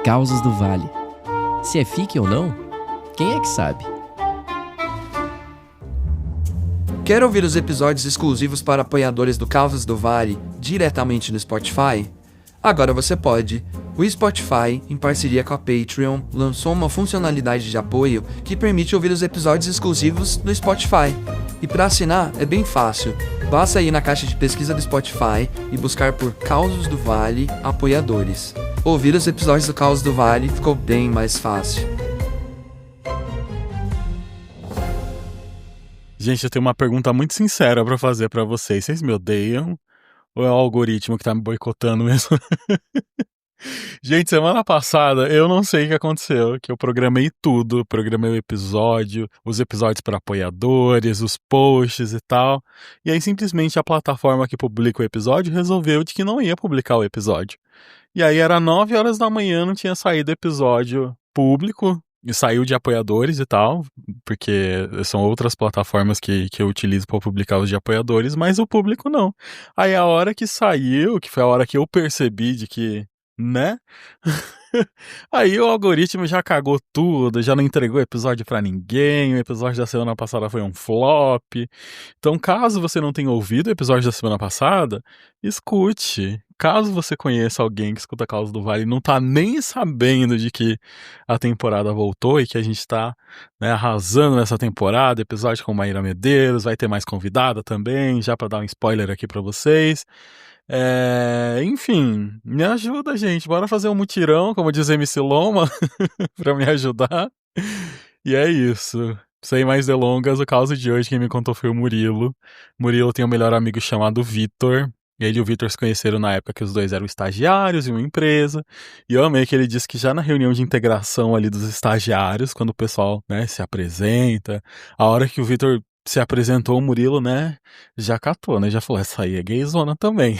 Causos do Vale. Se é fique ou não, quem é que sabe? Quer ouvir os episódios exclusivos para apoiadores do Causos do Vale diretamente no Spotify? Agora você pode. O Spotify, em parceria com a Patreon, lançou uma funcionalidade de apoio que permite ouvir os episódios exclusivos no Spotify. E para assinar é bem fácil. Basta ir na caixa de pesquisa do Spotify e buscar por Causos do Vale Apoiadores. Ouvir os episódios do Causos do Vale ficou bem mais fácil. Gente, eu tenho uma pergunta muito sincera pra fazer pra vocês. Vocês me odeiam? Ou é o algoritmo que tá me boicotando mesmo? Gente, semana passada eu não sei o que aconteceu, que eu programei tudo, programei o episódio, os episódios para apoiadores, os posts e tal, e aí simplesmente a plataforma que publica o episódio resolveu de que não ia publicar o episódio. E aí era 9 horas da manhã, não tinha saído episódio público, e saiu de apoiadores e tal, porque são outras plataformas que eu utilizo para publicar os de apoiadores, mas o público não. Aí a hora que saiu, que foi a hora que eu percebi de que, né? Aí o algoritmo já cagou tudo, já não entregou episódio pra ninguém, o episódio da semana passada foi um flop. Então, caso você não tenha ouvido o episódio da semana passada, escute. Caso você conheça alguém que escuta Causos do Vale e não tá nem sabendo de que a temporada voltou e que a gente tá, né, arrasando nessa temporada, episódio com Maíra Medeiros, vai ter mais convidada também, já pra dar um spoiler aqui pra vocês. Enfim, me ajuda, gente. Bora fazer um mutirão, como diz MC Loma, pra me ajudar. E é isso. Sem mais delongas, o caso de hoje quem me contou foi o Murilo. Murilo tem um melhor amigo chamado Vitor. E ele e o Vitor se conheceram na época que os dois eram estagiários em uma empresa. E eu amei que ele disse que já na reunião de integração ali dos estagiários, quando o pessoal, né, se apresenta, a hora que o Vitor se apresentou, o Murilo, né, já catou, né, já falou, essa aí é gayzona também.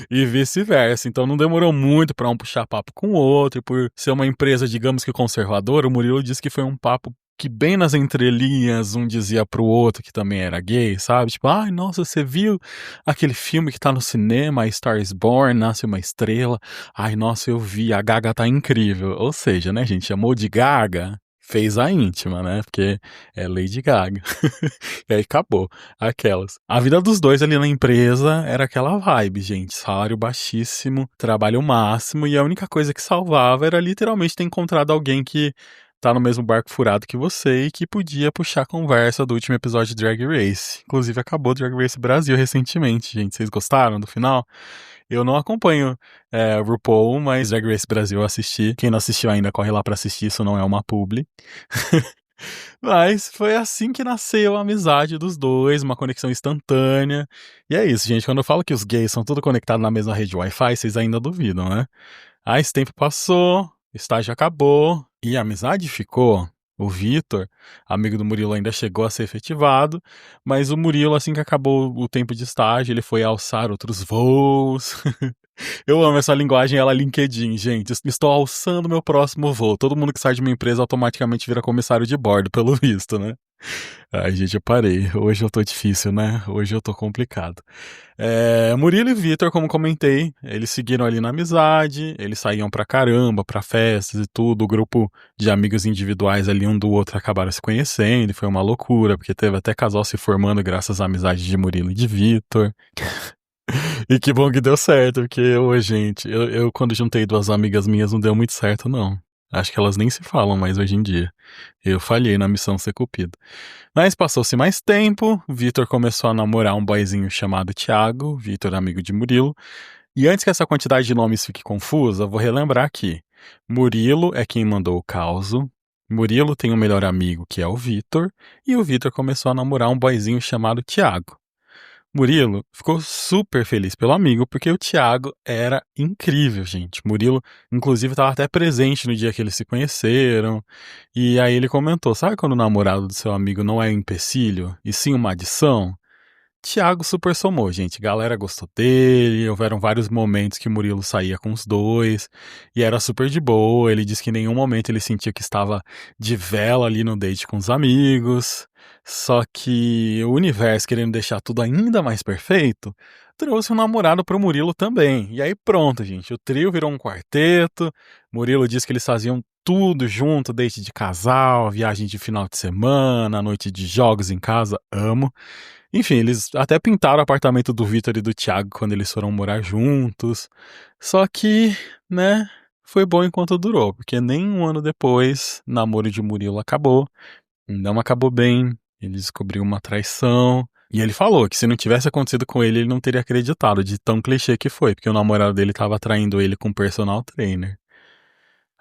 E vice-versa. Então não demorou muito pra um puxar papo com o outro. E por ser uma empresa, digamos que conservadora, o Murilo disse que foi um papo que bem nas entrelinhas um dizia pro outro que também era gay, sabe? Tipo, ai, nossa, você viu aquele filme que tá no cinema, A Star is Born, Nasce uma Estrela? Ai, nossa, eu vi, a Gaga tá incrível. Ou seja, né, gente, chamou de Gaga, fez a íntima, né? Porque é Lady Gaga. E aí acabou. Aquelas. A vida dos dois ali na empresa era aquela vibe, gente. Salário baixíssimo, trabalho máximo, e a única coisa que salvava era literalmente ter encontrado alguém que tá no mesmo barco furado que você e que podia puxar a conversa do último episódio de Drag Race. Inclusive acabou Drag Race Brasil recentemente, gente. Vocês gostaram do final? Eu não acompanho RuPaul, mas Drag Race Brasil eu assisti. Quem não assistiu ainda, corre lá pra assistir, isso não é uma publi. Mas foi assim que nasceu a amizade dos dois, uma conexão instantânea. E é isso, gente. Quando eu falo que os gays são tudo conectados na mesma rede Wi-Fi, vocês ainda duvidam, né? Aí esse tempo passou, o estágio acabou e a amizade ficou. O Vitor, amigo do Murilo, ainda chegou a ser efetivado, mas o Murilo, assim que acabou o tempo de estágio, ele foi alçar outros voos. Eu amo essa linguagem, ela é LinkedIn, gente. Estou alçando meu próximo voo. Todo mundo que sai de uma empresa automaticamente vira comissário de bordo, pelo visto, né? Ai, gente, eu parei. Hoje eu tô difícil, né? Hoje eu tô complicado. Murilo e Vitor, como comentei, eles seguiram ali na amizade, eles saíam pra caramba, pra festas e tudo. O grupo de amigos individuais ali, um do outro, acabaram se conhecendo e foi uma loucura, porque teve até casal se formando graças à amizade de Murilo e de Vitor. E que bom que deu certo, porque, gente, eu quando juntei duas amigas minhas não deu muito certo, não. Acho que elas nem se falam mais hoje em dia. Eu falhei na missão ser cupido. Mas passou-se mais tempo, Vitor começou a namorar um boyzinho chamado Thiago, Vitor amigo de Murilo. E antes que essa quantidade de nomes fique confusa, vou relembrar aqui. Murilo é quem mandou o causo. Murilo tem um melhor amigo que é o Vitor. E o Vitor começou a namorar um boyzinho chamado Thiago. Murilo ficou super feliz pelo amigo, porque o Thiago era incrível, gente. Murilo, inclusive, estava até presente no dia que eles se conheceram. E aí ele comentou, sabe quando o namorado do seu amigo não é um empecilho, e sim uma adição? Thiago super somou, gente. Galera gostou dele, houveram vários momentos que o Murilo saía com os dois, e era super de boa. Ele disse que em nenhum momento ele sentia que estava de vela ali no date com os amigos. Só que o universo, querendo deixar tudo ainda mais perfeito, trouxe um namorado pro Murilo também. E aí pronto, gente, o trio virou um quarteto. Murilo disse que eles faziam tudo junto, date de casal, viagem de final de semana, noite de jogos em casa, amo. Enfim, eles até pintaram o apartamento do Vitor e do Thiago quando eles foram morar juntos. Só que, né, foi bom enquanto durou, porque nem um ano depois, o namoro de Murilo acabou. Não acabou bem, ele descobriu uma traição. E ele falou que se não tivesse acontecido com ele, ele não teria acreditado, de tão clichê que foi, porque o namorado dele tava traindo ele com um personal trainer.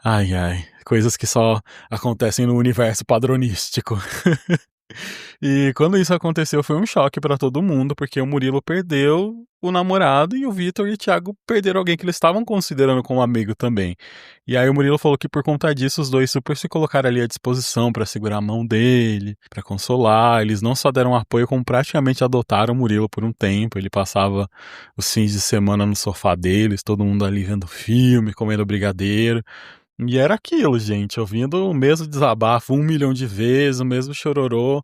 Ai, ai, coisas que só acontecem no universo padronístico. E quando isso aconteceu foi um choque pra todo mundo, porque o Murilo perdeu o namorado e o Vitor e o Thiago perderam alguém que eles estavam considerando como amigo também. E aí o Murilo falou que por conta disso os dois super se colocaram ali à disposição pra segurar a mão dele, pra consolar. Eles não só deram apoio, como praticamente adotaram o Murilo por um tempo. Ele passava os fins de semana no sofá deles, todo mundo ali vendo filme, comendo brigadeiro. E era aquilo, gente, ouvindo o mesmo desabafo 1 milhão de vezes, o mesmo chororô,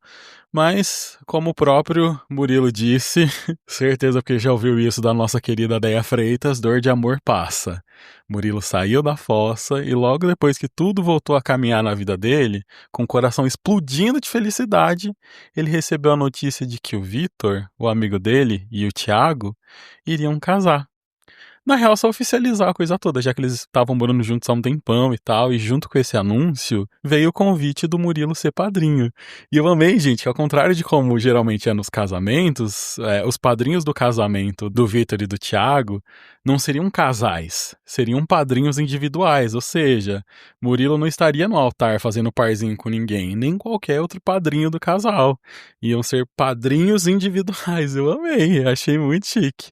mas, como o próprio Murilo disse, certeza porque já ouviu isso da nossa querida Déia Freitas, dor de amor passa. Murilo saiu da fossa e logo depois que tudo voltou a caminhar na vida dele, com o coração explodindo de felicidade, ele recebeu a notícia de que o Vitor, o amigo dele, e o Thiago iriam casar. Na real, só oficializar a coisa toda, já que eles estavam morando juntos há um tempão e tal, e junto com esse anúncio, veio o convite do Murilo ser padrinho. E eu amei, gente, que ao contrário de como geralmente é nos casamentos, os padrinhos do casamento do Vitor e do Thiago não seriam casais, seriam padrinhos individuais, ou seja, Murilo não estaria no altar fazendo parzinho com ninguém, nem qualquer outro padrinho do casal. Iam ser padrinhos individuais, eu amei, achei muito chique.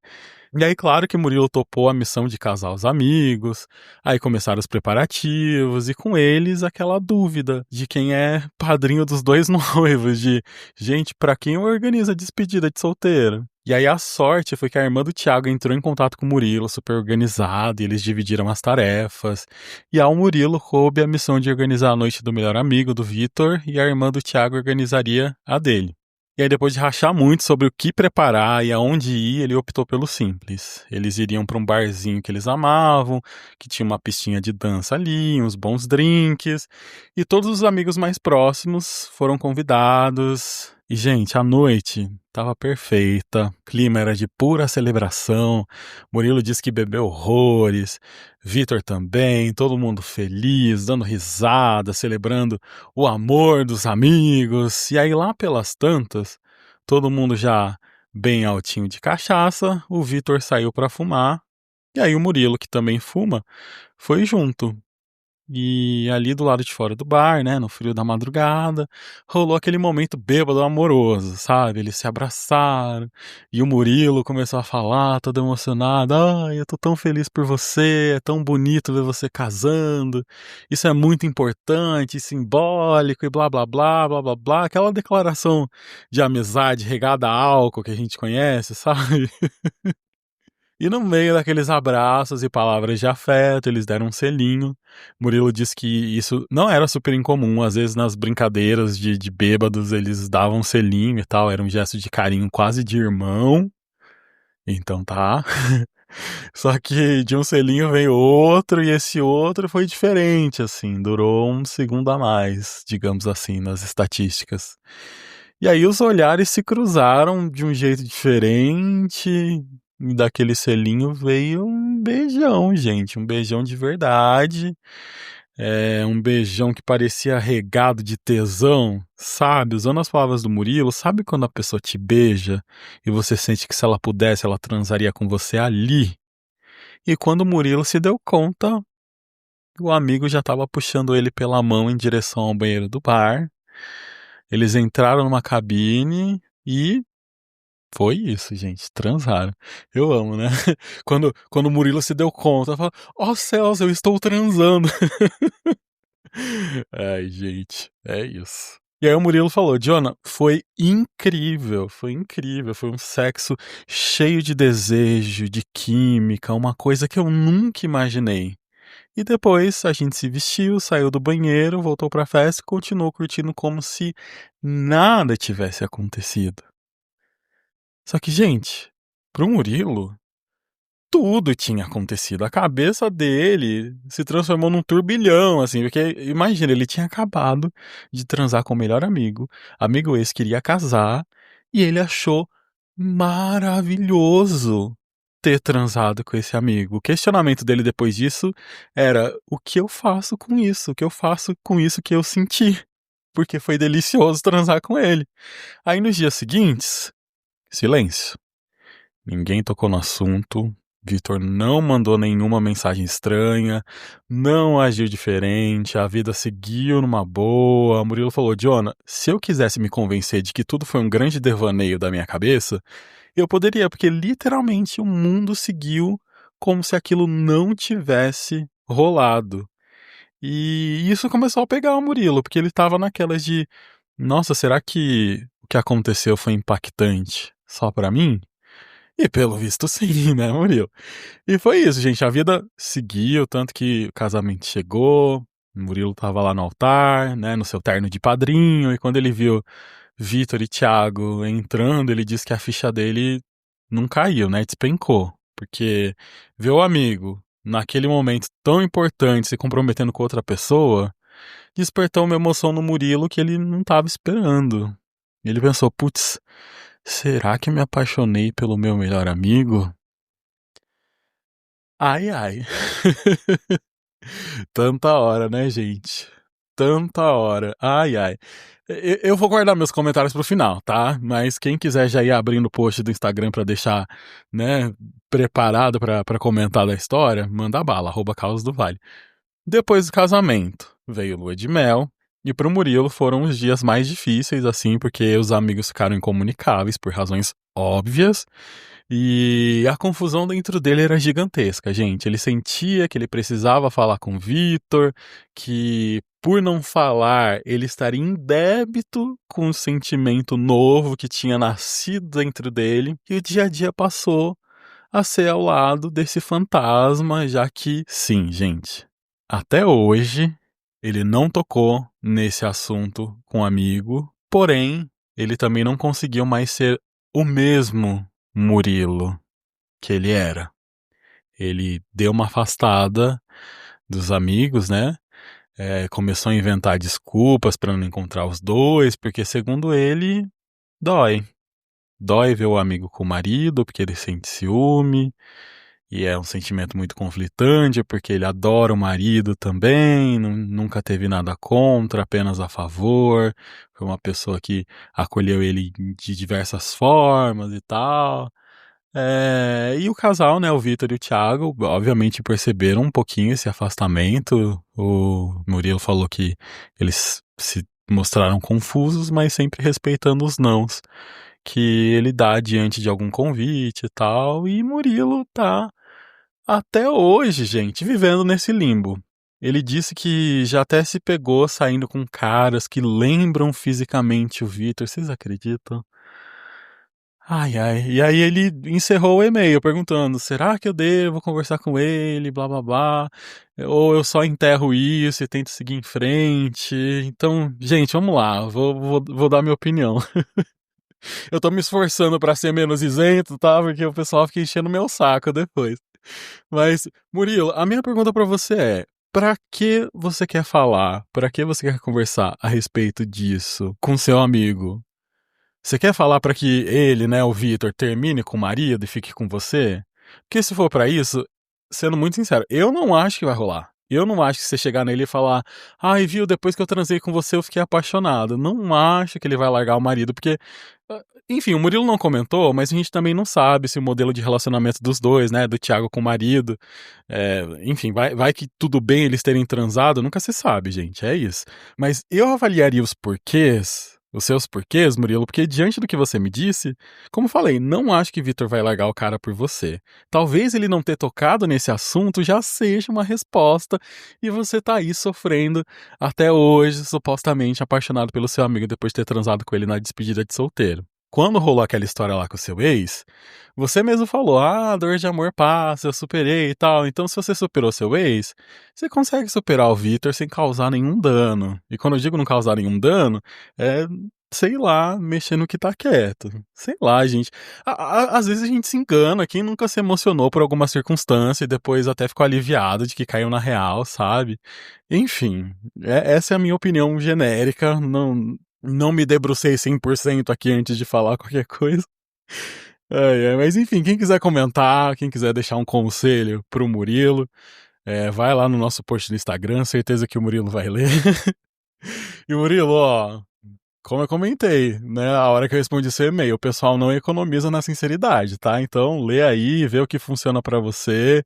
E aí, claro que Murilo topou a missão de casar os amigos, aí começaram os preparativos, e com eles aquela dúvida de quem é padrinho dos dois noivos, de, gente, pra quem eu organizo a despedida de solteiro? E aí a sorte foi que a irmã do Thiago entrou em contato com o Murilo, super organizado, e eles dividiram as tarefas. E ao Murilo coube a missão de organizar a noite do melhor amigo do Vitor, e a irmã do Thiago organizaria a dele. E aí, depois de rachar muito sobre o que preparar e aonde ir, ele optou pelo simples. Eles iriam para um barzinho que eles amavam, que tinha uma pistinha de dança ali, uns bons drinks, e todos os amigos mais próximos foram convidados. E, gente, a noite tava perfeita, o clima era de pura celebração. Murilo disse que bebeu horrores, Vitor também, todo mundo feliz, dando risada, celebrando o amor dos amigos. E aí lá pelas tantas, todo mundo já bem altinho de cachaça, o Vitor saiu pra fumar. E aí o Murilo, que também fuma, foi junto. E ali do lado de fora do bar, né, no frio da madrugada, rolou aquele momento bêbado amoroso, sabe? Eles se abraçaram e o Murilo começou a falar, todo emocionado: "Ai, eu tô tão feliz por você, é tão bonito ver você casando. Isso é muito importante, simbólico e blá blá blá, blá blá blá". Aquela declaração de amizade regada a álcool que a gente conhece, sabe? E no meio daqueles abraços e palavras de afeto, eles deram um selinho. Murilo disse que isso não era super incomum, às vezes nas brincadeiras de bêbados eles davam um selinho e tal, era um gesto de carinho quase de irmão. Então tá. Só que de um selinho veio outro e esse outro foi diferente, assim, durou um segundo a mais, digamos assim, nas estatísticas. E aí os olhares se cruzaram de um jeito diferente, e daquele selinho veio um beijão, gente, um beijão de verdade. Um beijão que parecia regado de tesão, sabe? Usando as palavras do Murilo, sabe quando a pessoa te beija e você sente que se ela pudesse, ela transaria com você ali? E quando o Murilo se deu conta, o amigo já estava puxando ele pela mão em direção ao banheiro do bar. Eles entraram numa cabine e foi isso, gente, transaram. Eu amo, né? Quando o Murilo se deu conta, fala: "Ó céus, eu estou transando". Ai, gente, é isso. E aí o Murilo falou: "Jonah, foi incrível, foi um sexo cheio de desejo, de química, uma coisa que eu nunca imaginei". E depois a gente se vestiu, saiu do banheiro, voltou pra festa e continuou curtindo como se nada tivesse acontecido. Só que, gente, Pro Murilo, tudo tinha acontecido. A cabeça dele se transformou num turbilhão, assim, porque imagina, ele tinha acabado de transar com o melhor amigo esse queria casar, e ele achou maravilhoso ter transado com esse amigo. O questionamento dele depois disso era: o que eu faço com isso? O que eu faço com isso que eu senti? Porque foi delicioso transar com ele. Aí nos dias seguintes, silêncio. Ninguém tocou no assunto. Vitor não mandou nenhuma mensagem estranha, não agiu diferente, a vida seguiu numa boa. Murilo falou: Jonah, se eu quisesse me convencer de que tudo foi um grande devaneio da minha cabeça, eu poderia, porque literalmente o mundo seguiu como se aquilo não tivesse rolado. E isso começou a pegar o Murilo, porque ele tava naquelas de: nossa, será que o que aconteceu foi impactante só pra mim? E pelo visto sim, né, Murilo? E foi isso, gente. A vida seguiu, tanto que o casamento chegou, o Murilo tava lá no altar, né, no seu terno de padrinho, e quando ele viu Vitor e Thiago entrando, ele disse que a ficha dele não caiu, né, despencou. Porque ver o amigo, naquele momento tão importante, se comprometendo com outra pessoa, despertou uma emoção no Murilo que ele não tava esperando. Ele pensou: putz, será que me apaixonei pelo meu melhor amigo? Ai, ai. Tanta hora, né, gente? Tanta hora. Ai, ai. Eu vou guardar meus comentários pro final, tá? Mas quem quiser já ir abrindo o post do Instagram pra deixar, né, preparado pra comentar da história, manda bala, @Caos do Vale. Depois do casamento, veio lua de mel. E pro Murilo foram os dias mais difíceis, assim, porque os amigos ficaram incomunicáveis por razões óbvias. E a confusão dentro dele era gigantesca, gente. Ele sentia que ele precisava falar com o Vitor, que por não falar, ele estaria em débito com o sentimento novo que tinha nascido dentro dele. E o dia a dia passou a ser ao lado desse fantasma, já que, sim, gente, até hoje ele não tocou nesse assunto com um amigo, porém, ele também não conseguiu mais ser o mesmo Murilo que ele era. Ele deu uma afastada dos amigos, né? Começou a inventar desculpas para não encontrar os dois, porque segundo ele, dói. Dói ver o amigo com o marido, porque ele sente ciúme, e é um sentimento muito conflitante, porque ele adora o marido também, nunca teve nada contra, apenas a favor. Foi uma pessoa que acolheu ele de diversas formas e tal. E o casal, né, o Vitor e o Thiago, obviamente perceberam um pouquinho esse afastamento. O Murilo falou que eles se mostraram confusos, mas sempre respeitando os nãos que ele dá diante de algum convite e tal. E Murilo tá até hoje, gente, vivendo nesse limbo. Ele disse que já até se pegou saindo com caras que lembram fisicamente o Vitor. Vocês acreditam? Ai, ai. E aí ele encerrou o e-mail perguntando: será que eu devo conversar com ele, blá blá blá? Ou eu só enterro isso e tento seguir em frente? Então, gente, vamos lá, vou dar minha opinião. Eu tô me esforçando pra ser menos isento, tá? Porque o pessoal fica enchendo meu saco depois. Mas, Murilo, a minha pergunta pra você é: pra que você quer falar? Pra que você quer conversar a respeito disso com seu amigo? Você quer falar pra que ele, né, o Vitor, termine com o marido e fique com você? Porque se for pra isso, sendo muito sincero, eu não acho que vai rolar. Eu não acho que você chegar nele e falar: ai, viu, depois que eu transei com você eu fiquei apaixonado. Não acho que ele vai largar o marido, porque, enfim, o Murilo não comentou, mas a gente também não sabe se o modelo de relacionamento dos dois, né, do Thiago com o marido, enfim, vai que tudo bem eles terem transado, nunca se sabe, gente, é isso. Mas eu avaliaria os seus porquês, Murilo, porque diante do que você me disse, como falei, não acho que Vitor vai largar o cara por você. Talvez ele não ter tocado nesse assunto já seja uma resposta e você tá aí sofrendo até hoje, supostamente apaixonado pelo seu amigo depois de ter transado com ele na despedida de solteiro. Quando rolou aquela história lá com o seu ex, você mesmo falou: ah, dor de amor passa, eu superei e tal. Então, se você superou seu ex, você consegue superar o Vitor sem causar nenhum dano. E quando eu digo não causar nenhum dano, é sei lá, mexer no que tá quieto. Sei lá, gente. Às vezes a gente se engana. Quem nunca se emocionou por alguma circunstância e depois até ficou aliviado de que caiu na real, sabe? Enfim, essa é a minha opinião genérica. Não me debrucei 100% aqui antes de falar qualquer coisa. Mas enfim, quem quiser comentar, quem quiser deixar um conselho pro Murilo, vai lá no nosso post do Instagram, certeza que o Murilo vai ler. E Murilo, ó, como eu comentei, né, a hora que eu respondi seu e-mail, o pessoal não economiza na sinceridade, tá? Então lê aí, vê o que funciona pra você.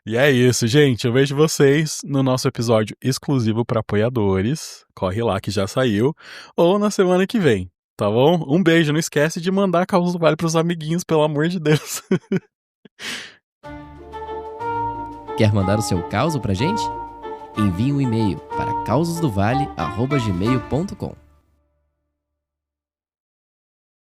E é isso, gente. Eu vejo vocês no nosso episódio exclusivo para apoiadores. Corre lá que já saiu. Ou na semana que vem, tá bom? Um beijo. Não esquece de mandar Causas do Vale pros amiguinhos, pelo amor de Deus. Quer mandar o seu caos pra gente? Envie um e-mail para causasdovale@gmail.com.